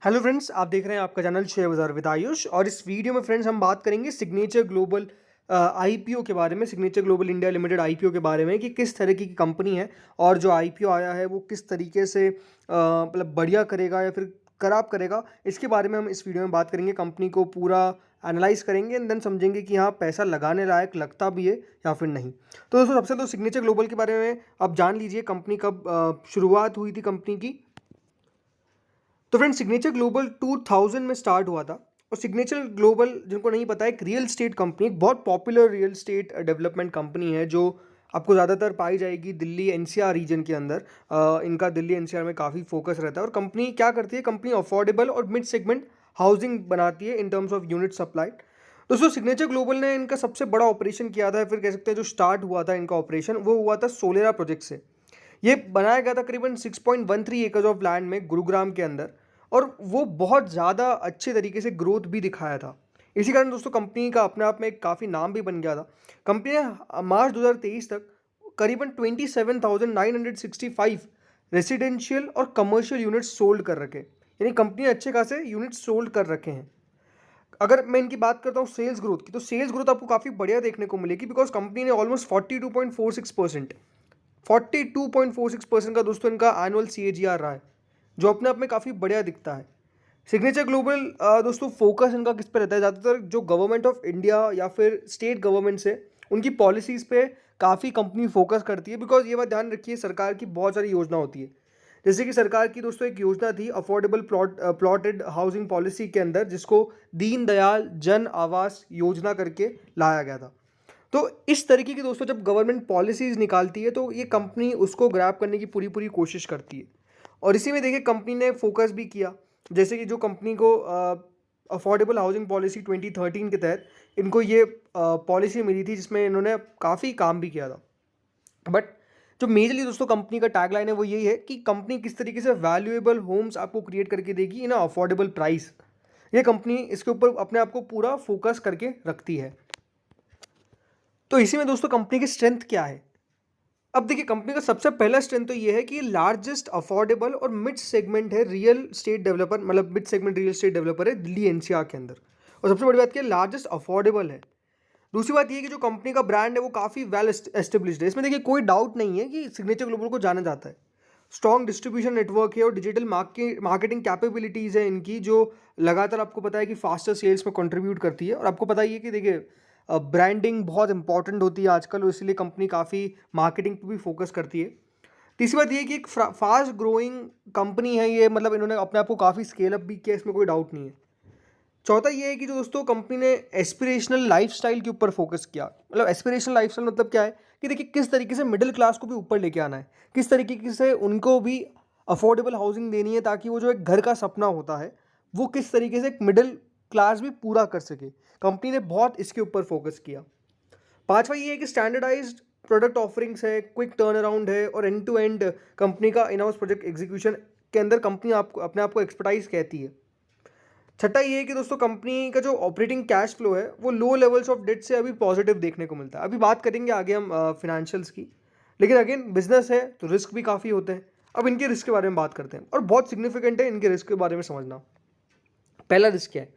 Hello friends, आप देख रहे हैं आपका चैनल शेयर बाजार विद आयुष। और इस वीडियो में फ्रेंड्स हम बात करेंगे सिग्नेचर ग्लोबल आईपीओ के बारे में। Signature global India limited IPO के बारे में कि किस तरीके की कंपनी है और जो आईपीओ आया है वो किस तरीके से मतलब बढ़िया करेगा या फिर खराब करेगा। इसके बारे में हम इस वीडियो में बात करेंगे। कंपनी को पूरा एनालाइज करेंगे एंड देन समझेंगे कि हाँ पैसा लगाने लायक लगता भी है या फिर नहीं। तो दोस्तों सबसे तो सिग्नेचर ग्लोबल के बारे में आप जान लीजिए। कंपनी कब शुरुआत हुई थी कंपनी की। तो फ्रेंड सिग्नेचर ग्लोबल 2000 में स्टार्ट हुआ था। और सिग्नेचर ग्लोबल जिनको नहीं पता है एक रियल स्टेट कंपनी, एक बहुत popular real estate development company है जो आपको ज़्यादातर पाई जाएगी दिल्ली एनसीआर रीजन के अंदर। इनका दिल्ली एनसीआर में काफ़ी फोकस रहता है। और कंपनी क्या करती है, कंपनी अफोर्डेबल और मिड सेगमेंट हाउसिंग बनाती है in terms of unit supply. दोस्तों सिग्नेचर ग्लोबल ने इनका सबसे बड़ा ऑपरेशन किया था, फिर कह सकते हैं जो स्टार्ट हुआ था इनका ऑपरेशन वो हुआ था सोलेरा प्रोजेक्ट से। ये बनाया गया था करीबन 6.13 एकर्स ऑफ लैंड में गुरुग्राम के अंदर। और वो बहुत ज़्यादा अच्छे तरीके से ग्रोथ भी दिखाया था। इसी कारण दोस्तों कंपनी का अपने आप में एक काफ़ी नाम भी बन गया था। कंपनी ने मार्च 2023 तक करीबन 27,965 रेसिडेंशियल और कमर्शियल यूनिट्स सोल्ड कर रखे, यानी कंपनी ने अच्छे खासे यूनिट्स सोल्ड कर रखे हैं। अगर मैं इनकी बात करता हूँ सेल्स ग्रोथ की, तो सेल्स ग्रोथ आपको काफ़ी बढ़िया देखने को मिलेगी बिकॉज कंपनी ने ऑलमोस्ट 42.46% का दोस्तों इनका एनुअल CAGR रहा है, जो अपने आप में काफ़ी बढ़िया दिखता है। सिग्नेचर ग्लोबल दोस्तों फोकस इनका किस पे रहता है, ज़्यादातर जो गवर्नमेंट ऑफ इंडिया या फिर स्टेट गवर्नमेंट से उनकी पॉलिसीज़ पे काफ़ी कंपनी फोकस करती है। बिकॉज ये बात ध्यान रखिए, सरकार की बहुत सारी योजना होती है। जैसे कि सरकार की दोस्तों एक योजना थी अफोर्डेबल प्लॉटेड हाउसिंग पॉलिसी के अंदर, जिसको दीनदयाल जन आवास योजना करके लाया गया था। तो इस तरीके की दोस्तों जब गवर्नमेंट पॉलिसीज़ निकालती है तो ये कंपनी उसको ग्रैब करने की पूरी पूरी कोशिश करती है। और इसी में देखिए कंपनी ने फोकस भी किया। जैसे कि जो कंपनी को अफोर्डेबल हाउसिंग पॉलिसी 2013 के तहत इनको ये पॉलिसी मिली थी, जिसमें इन्होंने काफ़ी काम भी किया था। बट जो मेजरली दोस्तों कंपनी का टैगलाइन है वो यही है कि कंपनी किस तरीके से वैल्यूएबल होम्स आपको क्रिएट करके देगी इन अफोर्डेबल प्राइस। ये कंपनी इसके ऊपर अपने आप को पूरा फोकस करके रखती है। तो इसी में दोस्तों कंपनी की स्ट्रेंथ क्या है। अब देखिए कंपनी का सबसे पहला स्ट्रेंथ तो ये है कि ये लार्जेस्ट अफोर्डेबल और मिड सेगमेंट है रियल स्टेट डेवलपर, मतलब mid segment real estate developer है दिल्ली एनसीआर के अंदर। और सबसे बड़ी बात क्या है, लार्जेस्ट अफोर्डेबल है। दूसरी बात ये है कि जो कंपनी का ब्रांड है वो काफ़ी वेल एस्टेब्लिश्ड है। इसमें देखिए कोई डाउट नहीं है कि सिग्नेचर ग्लोबल को जाना जाता है। स्ट्रॉन्ग डिस्ट्रीब्यूशन नेटवर्क है और डिजिटल मार्केटिंग कैपेबिलिटीज़ है इनकी, जो लगातार आपको पता है कि फास्टर सेल्स में कंट्रीब्यूट करती है। और आपको पता ही है कि देखिए ब्रांडिंग बहुत इंपॉर्टेंट होती है आजकल, और इसलिए कंपनी काफ़ी मार्केटिंग पे भी फोकस करती है। तीसरी बात ये है कि एक फास्ट ग्रोइंग कंपनी है ये, मतलब इन्होंने अपने आप को काफ़ी स्केल अप भी किया, इसमें कोई डाउट नहीं है। चौथा ये है कि जो दोस्तों कंपनी ने एस्पिरेशनल लाइफस्टाइल के ऊपर फोकस किया। मतलब एस्पिरेशनल लाइफस्टाइल मतलब क्या है कि देखिए किस तरीके से मिडिल क्लास को भी ऊपर लेके आना है, किस तरीके से उनको भी अफोर्डेबल हाउसिंग देनी है, ताकि वो जो एक घर का सपना होता है वो किस तरीके से एक मिडिल क्लास भी पूरा कर सके। कंपनी ने बहुत इसके ऊपर फोकस किया। पांचवा ये है कि स्टैंडर्डाइज्ड प्रोडक्ट ऑफरिंग्स है, क्विक टर्न अराउंड है, और एंड टू एंड कंपनी का इन हाउस प्रोजेक्ट एग्जीक्यूशन के अंदर कंपनी आपको अपने आप को एक्सपर्टाइज कहती है। छठा ये है कि दोस्तों कंपनी का जो ऑपरेटिंग कैश फ्लो है वो लो लेवल्स ऑफ डेट से अभी पॉजिटिव देखने को मिलता है। अभी बात करेंगे आगे हम फिनेंशियल्स की, लेकिन अगेन बिजनेस है तो रिस्क भी काफ़ी होते हैं। अब इनके रिस्क के बारे में बात करते हैं, और बहुत सिग्निफिकेंट है इनके रिस्क के बारे में समझना। पहला रिस्क क्या है।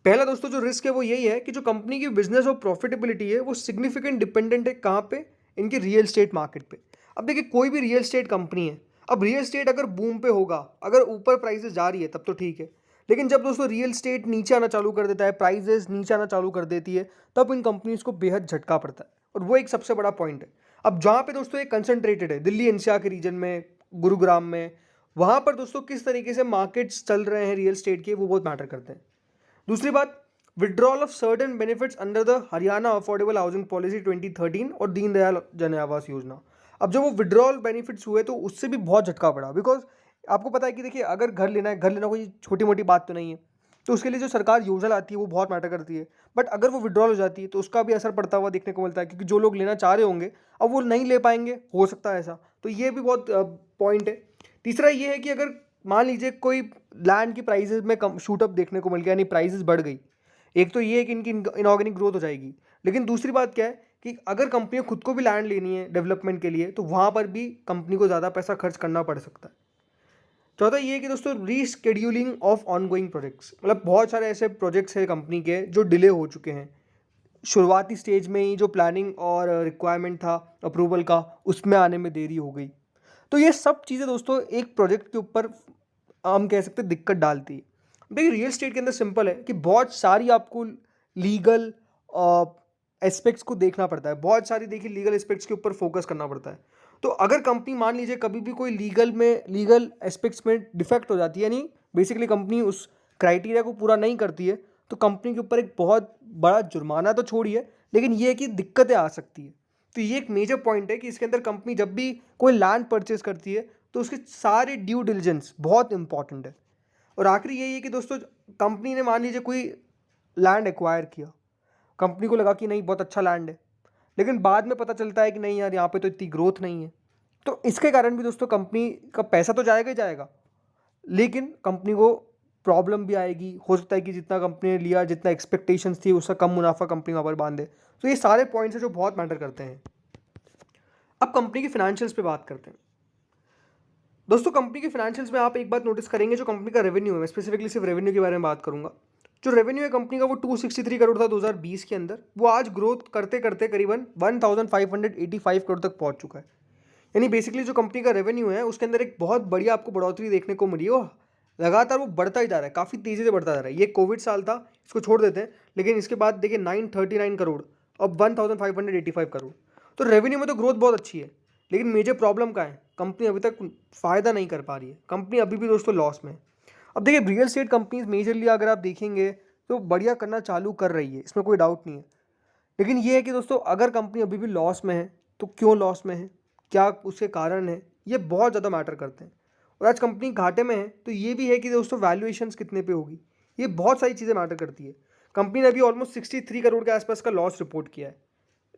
पहला दोस्तों जो रिस्क है वो यही है कि जो कंपनी की बिजनेस और प्रॉफिटेबिलिटी है वो सिग्निफिकेंट डिपेंडेंट है कहाँ पे, इनके रियल स्टेट मार्केट पे। अब देखिए कोई भी रियल स्टेट कंपनी है, अब रियल स्टेट अगर बूम पे होगा, अगर ऊपर प्राइसेस जा रही है तब तो ठीक है। लेकिन जब दोस्तों रियल स्टेट नीचे आना चालू कर देता है, प्राइसेस नीचे आना चालू कर देती है, तब इन कंपनीज को बेहद झटका पड़ता है। और वो एक सबसे बड़ा पॉइंट है। अब जहाँ पे दोस्तों ये कंसंट्रेटेड है दिल्ली एनसीआर के रीजन में, गुरुग्राम में, वहाँ पर दोस्तों किस तरीके से मार्केट्स चल रहे हैं रियल स्टेट के, वो बहुत मैटर करते हैं। दूसरी बात, withdrawal of certain benefits under the Haryana affordable housing policy 2013 और दीनदयाल जन आवास योजना। अब जब वो विड्रॉल बेनिफिट्स हुए तो उससे भी बहुत झटका पड़ा। बिकॉज आपको पता है कि देखिए अगर घर लेना है, घर लेना कोई छोटी मोटी बात तो नहीं है, तो उसके लिए जो सरकार योजना लाती है वो बहुत मैटर करती है। बट अगर वो विड्रॉल हो जाती है तो उसका भी असर पड़ता हुआ देखने को मिलता है, क्योंकि जो लोग लेना चाह रहे होंगे अब वो नहीं ले पाएंगे, हो सकता है ऐसा। तो ये भी बहुत पॉइंट है। तीसरा ये है कि अगर मान लीजिए कोई लैंड की प्राइसेस में कम शूटअप देखने को मिल गया, यानी प्राइसेस बढ़ गई, एक तो ये है कि इनकी इनऑर्गेनिक ग्रोथ हो जाएगी। लेकिन दूसरी बात क्या है कि अगर कंपनी खुद को भी लैंड लेनी है डेवलपमेंट के लिए, तो वहाँ पर भी कंपनी को ज़्यादा पैसा खर्च करना पड़ सकता है। चौथा ये है कि दोस्तों रीस्केड्यूलिंग ऑफ ऑनगोइंग प्रोजेक्ट्स, मतलब बहुत सारे ऐसे प्रोजेक्ट्स हैं कंपनी के जो डिले हो चुके हैं, शुरुआती स्टेज में ही जो प्लानिंग और रिक्वायरमेंट था अप्रूवल का, उसमें आने में देरी हो गई। तो ये सब चीज़ें दोस्तों एक प्रोजेक्ट के ऊपर हम कह सकते हैं दिक्कत डालती है। देखिए रियल एस्टेट के अंदर सिंपल है कि बहुत सारी आपको लीगल एस्पेक्ट्स को देखना पड़ता है, बहुत सारी देखिए लीगल एस्पेक्ट्स के ऊपर फोकस करना पड़ता है। तो अगर कंपनी मान लीजिए कभी भी कोई लीगल एस्पेक्ट्स में डिफेक्ट हो जाती है, यानी बेसिकली कंपनी उस क्राइटेरिया को पूरा नहीं करती है, तो कंपनी के ऊपर एक बहुत बड़ा जुर्माना तो छोड़िए, लेकिन ये है कि दिक्कतें आ सकती है। तो ये एक मेजर पॉइंट है कि इसके अंदर कंपनी जब भी कोई लैंड परचेज करती है तो उसके सारे ड्यू डिलिजेंस बहुत इंपॉर्टेंट है। और आखिरी यही है कि दोस्तों कंपनी ने मान लीजिए कोई लैंड एक्वायर किया, कंपनी को लगा कि नहीं बहुत अच्छा लैंड है, लेकिन बाद में पता चलता है कि नहीं यार यहाँ पे तो इतनी ग्रोथ नहीं है, तो इसके कारण भी दोस्तों कंपनी का पैसा तो जाएगा ही जाएगा, लेकिन कंपनी को प्रॉब्लम भी आएगी। हो सकता है कि जितना कंपनी ने लिया, जितना एक्सपेक्टेशंस थी, उसका कम मुनाफा कंपनी वहाँ पर बांधे। तो ये सारे पॉइंट्स हैं जो बहुत मैटर करते हैं। अब कंपनी की फाइनेंशियल्स पे बात करते हैं। दोस्तों कंपनी के फाइनेंशियल्स में आप एक बात नोटिस करेंगे, जो कंपनी का रेवेन्यू है, मैं स्पेसिफिकली सिर्फ रेवेन्यू के बारे में बात करूंगा। जो रेवेन्यू है कंपनी का वो 263 करोड़ था 2020 के अंदर, वो आज ग्रोथ करते करते करीबन 1585 करोड़ तक पहुंच चुका है। यानी बेसिकली जो कंपनी का रेवेन्यू है उसके अंदर एक बहुत बढ़िया आपको बढ़ोतरी देखने को मिली है, वो लगातार वो बढ़ता ही जा रहा है, काफ़ी तेज़ी से बढ़ता जा रहा है। ये कोविड साल था, इसको छोड़ देते हैं, लेकिन इसके बाद देखिए 939 करोड़, अब 1585 करोड़। तो रेवेन्यू में तो ग्रोथ बहुत अच्छी है, लेकिन मेजर प्रॉब्लम का है, कंपनी अभी तक फ़ायदा नहीं कर पा रही है, कंपनी अभी भी दोस्तों लॉस में है। अब देखिए रियल एस्टेट कंपनीज मेजरली अगर आप देखेंगे तो बढ़िया करना चालू कर रही है, इसमें कोई डाउट नहीं है, लेकिन ये है कि दोस्तों अगर कंपनी अभी भी लॉस में है तो क्यों लॉस में है, क्या उसके कारण है, ये बहुत ज़्यादा मैटर करते हैं। और आज कंपनी घाटे में है तो ये भी है कि दोस्तों वैल्यूएशंस कितने पे होगी, ये बहुत सारी चीज़ें मैटर करती है। कंपनी ने अभी ऑलमोस्ट 63 करोड़ के आसपास का लॉस रिपोर्ट किया है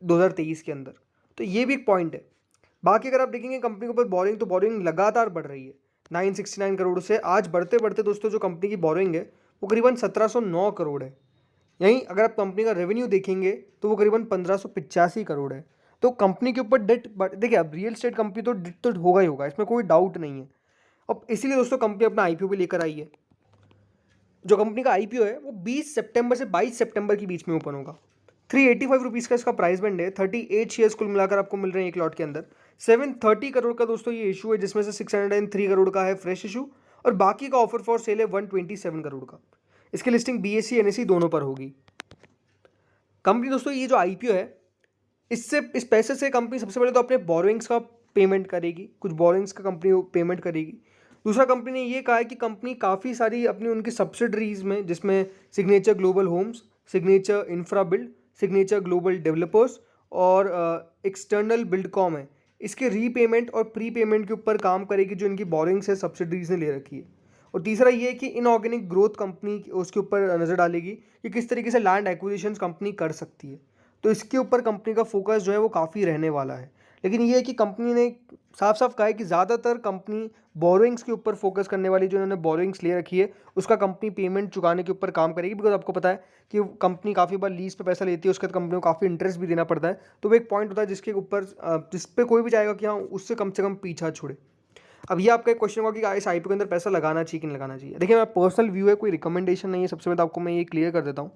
2023 के अंदर, तो ये भी एक पॉइंट है। बाकी अगर आप देखेंगे कंपनी के ऊपर बोरिंग, तो बोरिंग लगातार बढ़ रही है 969 करोड़ से आज बढ़ते बढ़ते दोस्तों जो कंपनी की बोरिंग है वो करीबन 1709 करोड़ है। यहीं अगर आप कंपनी का रेवेन्यू देखेंगे तो वो करीबन 1585 करोड़ है। तो कंपनी के ऊपर डेट, देखिए अब रियल एस्टेट कंपनी तो डेट तो होगा ही होगा, इसमें कोई डाउट नहीं है। अब इसीलिए दोस्तों कंपनी अपना आईपीओ भी लेकर आई है। जो कंपनी का आईपीओ है वो 20 सितंबर से 22 सितंबर के बीच में ओपन होगा। 385 रुपीज़ का इसका प्राइस बैंड है, 38 शेयर्स कुल मिलाकर आपको मिल रहे हैं एक लॉट के अंदर। 730 करोड़ का दोस्तों ये इशू है, जिसमें से 603 करोड़ का है फ्रेश इशू, और बाकी का ऑफर फॉर सेल है 127 करोड़ का। इसकी लिस्टिंग बीएसई एनएसई दोनों पर होगी। कंपनी दोस्तों ये जो आईपीओ है, इससे इस पैसे से कंपनी सबसे पहले तो अपने बोरोइंग्स का पेमेंट करेगी, कुछ बोरोइंग्स का कंपनी पेमेंट करेगी। दूसरा कंपनी ने ये कहा है कि कंपनी काफ़ी सारी अपनी उनकी सब्सिडरीज में, जिसमें Signature Global Homes, Signature Infra Build, Signature Global Developers और एक्सटर्नल बिल्डकॉम है, इसके रीपेमेंट और प्री पेमेंट के ऊपर काम करेगी, जो इनकी बोरिंग्स है सब्सिडरीज ने ले रखी है। और तीसरा ये है कि इनऑर्गेनिक ग्रोथ कंपनी उसके ऊपर नज़र डालेगी कि किस तरीके से लैंड एक्विजिशन कंपनी कर सकती है। तो इसके ऊपर कंपनी का फोकस जो है वो काफ़ी रहने वाला है। लेकिन ये है कि कंपनी ने साफ साफ कहा है कि ज़्यादातर कंपनी बोरोइंग्स के ऊपर फोकस करने वाली, जो उन्होंने बोरोइंग्स ले रखी है उसका कंपनी पेमेंट चुकाने के ऊपर काम करेगी। बिकॉज आपको पता है कि कंपनी काफ़ी बार लीज पे पैसा लेती है, उसके बाद कंपनी को काफ़ी इंटरेस्ट भी देना पड़ता है। तो वो एक पॉइंट होता है जिसके ऊपर जिस पे कोई भी जाएगा कि हाँ उससे कम से कम पीछा छोड़े। अब ये आपका एक क्वेश्चन होगा कि इस आईपीओ के अंदर पैसा लगाना चाहिए कि नहीं लगाना चाहिए। देखिए मेरा पर्सनल व्यू है, कोई रिकमेंडेशन नहीं है। सबसे पहले आपको मैं ये क्लियर कर देता हूँ।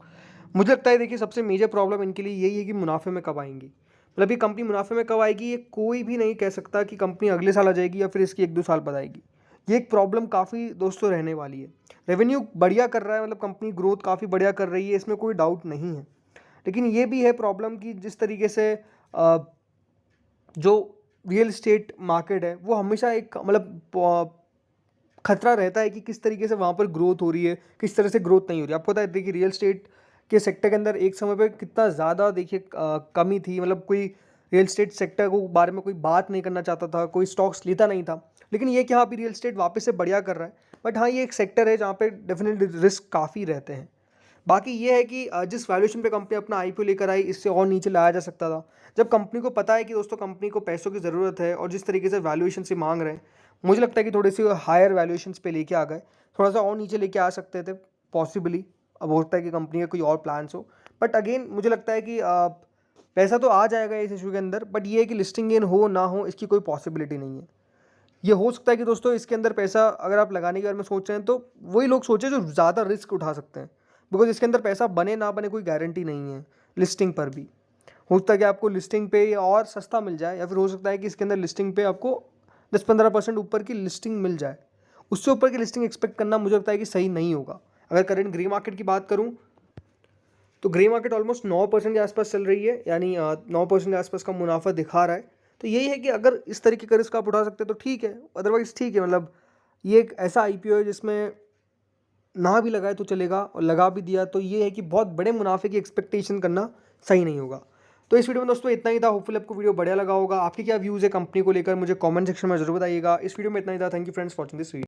मुझे लगता है देखिए सबसे मेजर प्रॉब्लम इनके लिए यही है कि मुनाफे में कब आएंगी, मतलब ये कंपनी मुनाफे में कब आएगी ये कोई भी नहीं कह सकता कि कंपनी अगले साल आ जाएगी या फिर इसकी 1-2 साल बाद आएगी। ये एक प्रॉब्लम काफ़ी दोस्तों रहने वाली है। रेवेन्यू बढ़िया कर रहा है, मतलब कंपनी ग्रोथ काफ़ी बढ़िया कर रही है, इसमें कोई डाउट नहीं है। लेकिन ये भी है प्रॉब्लम कि जिस तरीके से जो रियल एस्टेट मार्केट है वो हमेशा एक मतलब खतरा रहता है कि किस तरीके से वहाँ पर ग्रोथ हो रही है, किस तरह से ग्रोथ नहीं हो रही है। आपको पता है देखिए रियल एस्टेट के सेक्टर के अंदर एक समय पे कितना ज़्यादा देखिए कमी थी, मतलब कोई रियल एस्टेट सेक्टर को बारे में कोई बात नहीं करना चाहता था, कोई स्टॉक्स लेता नहीं था। लेकिन ये कि हाँ अभी रियल एस्टेट वापस से बढ़िया कर रहा है, बट हाँ ये एक सेक्टर है जहाँ पे डेफिनेटली रिस्क काफ़ी रहते हैं। बाकी ये है कि जिस वैल्यूएशन पे कंपनी अपना आईपीओ लेकर आई, इससे और नीचे लाया जा सकता था। जब कंपनी को पता है कि दोस्तों कंपनी को पैसों की ज़रूरत है और जिस तरीके से वैल्यूएशन से मांग रहे हैं, मुझे लगता है कि थोड़ी सी हायर वैल्यूएशंस पे लेके आ गए, थोड़ा सा और नीचे लेके आ सकते थे पॉसिबली। अब हो सकता है कि कंपनी का कोई और प्लान्स हो, बट अगेन मुझे लगता है कि पैसा तो आ जाएगा इस इशू के अंदर, बट ये है कि लिस्टिंग गेन हो ना हो इसकी कोई पॉसिबिलिटी नहीं है। ये हो सकता है कि दोस्तों इसके अंदर पैसा अगर आप लगाने के बारे में सोच रहे हैं तो वही लोग सोचें जो ज़्यादा रिस्क उठा सकते हैं, बिकॉज इसके अंदर पैसा बने ना बने कोई गारंटी नहीं है। लिस्टिंग पर भी हो सकता है कि आपको लिस्टिंग पे और सस्ता मिल जाए, या फिर हो सकता है कि इसके अंदर लिस्टिंग पे आपको 10-15% ऊपर की लिस्टिंग मिल जाए। उससे ऊपर की लिस्टिंग एक्सपेक्ट करना मुझे लगता है कि सही नहीं होगा। अगर करंट ग्रे मार्केट की बात करूँ तो ग्रे मार्केट ऑलमोस्ट 9% के आसपास चल रही है, यानी 9% के आसपास का मुनाफा दिखा रहा है। तो यही है कि अगर इस तरीके का रिस्क आप उठा सकते हैं तो ठीक है, अदरवाइज़ ठीक है। मतलब ये एक ऐसा आईपीओ है जिसमें ना भी लगाए तो चलेगा, और लगा भी दिया तो ये है कि बहुत बड़े मुनाफे की एक्सपेक्टेशन करना सही नहीं होगा। तो इस वीडियो में दोस्तों इतना ही था। होपफुली आपको वीडियो बढ़िया लगा होगा। आपके क्या व्यूज़ है कंपनी को लेकर मुझे कमेंट सेक्शन में जरूर बताइएगा। इस वीडियो में इतना ही था। Thank you friends for watching this video.